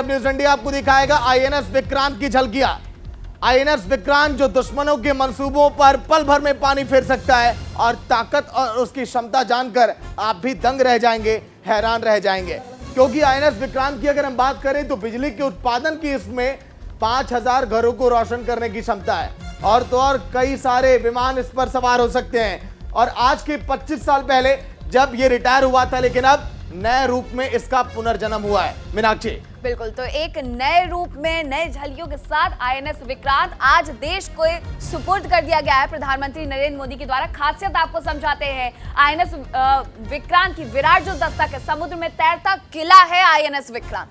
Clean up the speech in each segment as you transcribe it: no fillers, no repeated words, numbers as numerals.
News India आपको दिखाएगा INS Vikrant की झलकियां। आईएनएस विक्रांत जो दुश्मनों के मंसूबों पर पल भर में पानी फेर सकता है, और ताकत और उसकी क्षमता जानकर आप भी दंग रह जाएंगे, हैरान रह जाएंगे। क्योंकि आईएनएस विक्रांत की अगर हम बात करें तो बिजली के उत्पादन की इसमें 5000 घरों को रोशन करने की क्षमता है, और तो और कई सारे विमान इस पर सवार हो सकते हैं। और आज के 25 साल पहले जब ये रिटायर हुआ था, लेकिन अब नए रूप में इसका पुनर्जन्म हुआ है। मीनाक्षी, बिल्कुल, तो एक नए रूप में नए झलकियों के साथ आईएनएस विक्रांत आज देश को सुपुर्द कर दिया गया है प्रधानमंत्री नरेंद्र मोदी के द्वारा। खासियत आपको समझाते हैं। आईएनएस विक्रांत की विराट जो दस्तक है, समुद्र में तैरता किला है आईएनएस विक्रांत।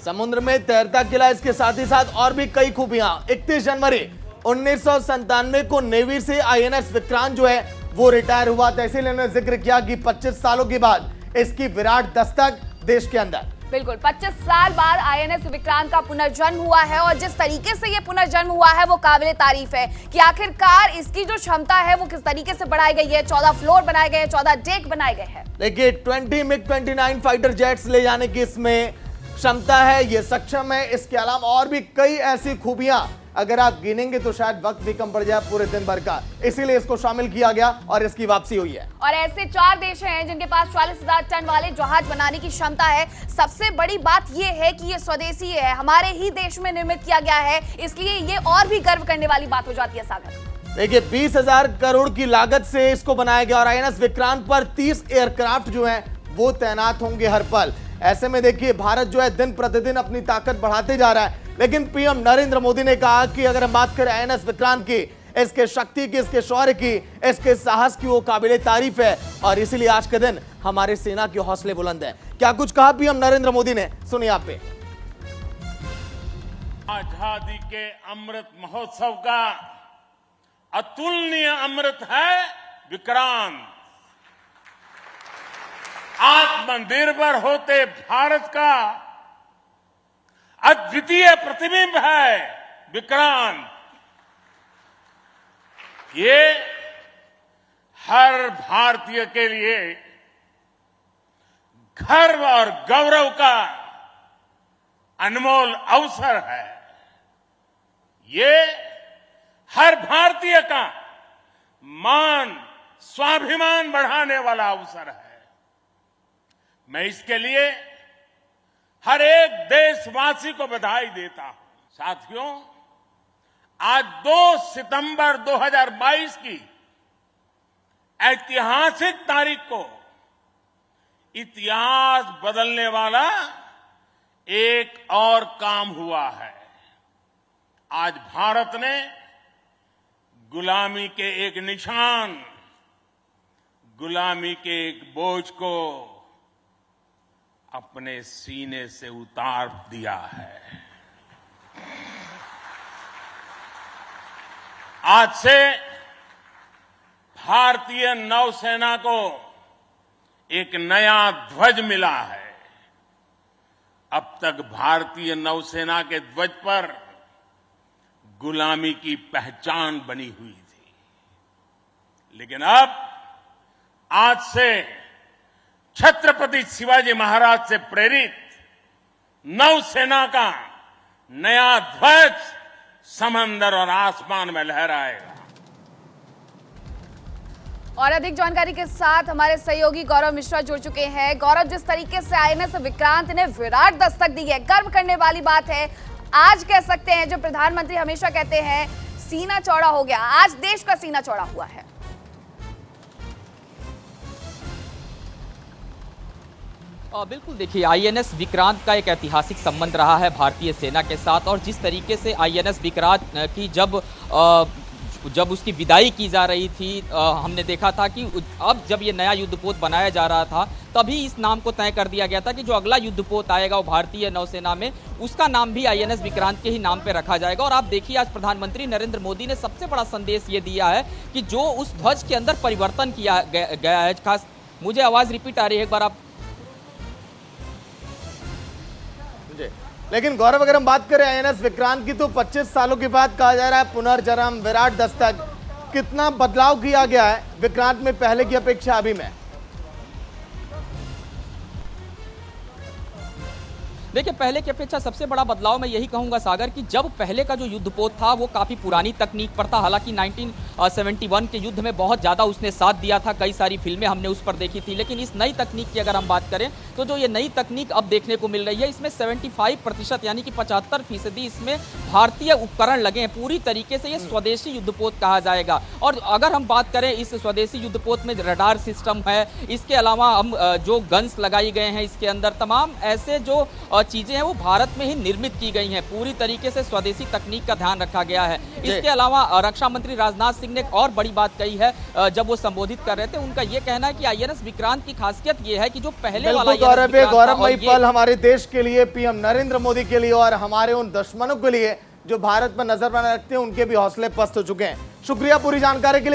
समुद्र में तैरता किला, इसके साथ ही साथ और भी कई खूबियां। 31 जनवरी 1997 को नेवी से आईएनएस विक्रांत जो है वो रिटायर हुआ था। इसीलिए उन्होंने जिक्र किया कि 25 सालों के बाद इसकी विराट दस्तक देश के अंदर। बिल्कुल, 25 साल बाद आईएनएस विक्रांत का पुनर्जन्म हुआ है, और जिस तरीके से ये पुनर्जन्म हुआ है वो काबिले तारीफ है कि आखिरकार इसकी जो क्षमता है वो किस तरीके से बढ़ाई गई है। 14 फ्लोर बनाए गए हैं, 14 डेक बनाए गए हैं। देखिए, 20 MiG-29 फाइटर जेट्स ले जाने की इसमें क्षमता है, ये सक्षम है। इसके अलावा और भी कई ऐसी खूबियां अगर आप गिनेंगे तो शायद वक्त भी कम पड़ जाए पूरे दिन भर का। इसीलिए इसको शामिल किया गया और इसकी वापसी हुई है। और ऐसे 4 देश हैं जिनके पास 40,000 टन वाले जहाज बनाने की क्षमता है। सबसे बड़ी बात यह है कि ये स्वदेशी है, हमारे ही देश में निर्मित किया गया है, इसलिए ये और भी गर्व करने वाली बात हो जाती है। सागर, देखिए, 20,000 करोड़ की लागत से इसको बनाया गया, और आईएनएस विक्रांत पर 30 एयरक्राफ्ट जो हैं वो तैनात होंगे हर पल। ऐसे में देखिए, भारत जो है दिन प्रतिदिन अपनी ताकत बढ़ाते जा रहा है। लेकिन पीएम नरेंद्र मोदी ने कहा कि अगर हम बात करें आईएनएस विक्रांत की, इसके शक्ति की, इसके शौर्य की, इसके साहस की, वो काबिले तारीफ है। और इसीलिए आज के दिन हमारे सेना के हौसले बुलंद है। क्या कुछ कहा पीएम नरेंद्र मोदी ने, सुनिए आप पे। आजादी के अमृत महोत्सव का अतुलनीय अमृत है विक्रांत। आत्मनिर्भर होते भारत का अद्वितीय प्रतिबिंब है विक्रांत। ये हर भारतीय के लिए गर्व और गौरव का अनमोल अवसर है। ये हर भारतीय का मान, स्वाभिमान बढ़ाने वाला अवसर है। मैं इसके लिए हर एक देशवासी को बधाई देता हूं। साथियों, आज 2 सितंबर 2022 की ऐतिहासिक तारीख को इतिहास बदलने वाला एक और काम हुआ है। आज भारत ने गुलामी के एक निशान, गुलामी के एक बोझ को अपने सीने से उतार दिया है। आज से भारतीय नौसेना को एक नया ध्वज मिला है। अब तक भारतीय नौसेना के ध्वज पर गुलामी की पहचान बनी हुई थी, लेकिन अब आज से छत्रपति शिवाजी महाराज से प्रेरित नौसेना का नया ध्वज समंदर और आसमान में लहराएगा। और अधिक जानकारी के साथ हमारे सहयोगी गौरव मिश्रा जुड़ चुके हैं। गौरव, जिस तरीके से आईएनएस विक्रांत ने विराट दस्तक दी है, गर्व करने वाली बात है। आज कह सकते हैं, जो प्रधानमंत्री हमेशा कहते हैं सीना चौड़ा हो गया, आज देश का सीना चौड़ा हुआ है। बिल्कुल, देखिए, आईएनएस विक्रांत का एक ऐतिहासिक संबंध रहा है भारतीय सेना के साथ, और जिस तरीके से आईएनएस विक्रांत की जब उसकी विदाई की जा रही थी, हमने देखा था कि अब जब ये नया युद्धपोत बनाया जा रहा था, तभी इस नाम को तय कर दिया गया था कि जो अगला युद्धपोत आएगा वो भारतीय नौसेना में, उसका नाम भी आईएनएस विक्रांत के ही नाम पे रखा जाएगा। और आप देखिए, आज प्रधानमंत्री नरेंद्र मोदी ने सबसे बड़ा संदेश ये दिया है कि जो उस ध्वज के अंदर परिवर्तन किया गया है, खास मुझे आवाज़ रिपीट आ रही है, एक बार आप। लेकिन गौरव, अगर हम बात करें आईएनएस विक्रांत की, तो 25 सालों के बाद कहा जा रहा है पुनर्जन्म, विराट दस्तक। कितना बदलाव किया गया है विक्रांत में पहले की अपेक्षा अभी में? देखिए, पहले की अपेक्षा सबसे बड़ा बदलाव मैं यही कहूंगा सागर कि जब पहले का जो युद्धपोत था वो काफी पुरानी तकनीक पर था। हालांकि 1971 के युद्ध में बहुत ज्यादा उसने साथ दिया था, कई सारी फिल्में हमने उस पर देखी थी। लेकिन इस नई तकनीक की अगर हम बात करें तो जो ये नई तकनीक अब देखने को मिल रही है, इसमें 75% यानी कि 75% इसमें भारतीय उपकरण लगे हैं। पूरी तरीके से ये स्वदेशी युद्धपोत कहा जाएगा। और अगर हम बात करें इस स्वदेशी युद्धपोत में रडार सिस्टम है, इसके अलावा हम जो गन्स लगाई गए हैं इसके अंदर, तमाम ऐसे जो चीजें हैं वो भारत में ही निर्मित की गई हैं। पूरी तरीके से स्वदेशी तकनीक का ध्यान रखा गया है। इसके अलावा रक्षा मंत्री राजनाथ सिंह ने एक और बड़ी बात कही है, जब वो संबोधित कर रहे थे। उनका ये कहना है कि आईएनएस विक्रांत की खासियत ये है कि जो पहले वाला गौरवमयी पल हमारे देश के लिए, पीएम नरेंद्र मोदी के लिए और हमारे उन दुश्मनों के लिए जो भारत पर नजर बनाए रखते हैं, उनके भी हौसले पस्त हो चुके हैं। शुक्रिया पूरी जानकारी के लिए।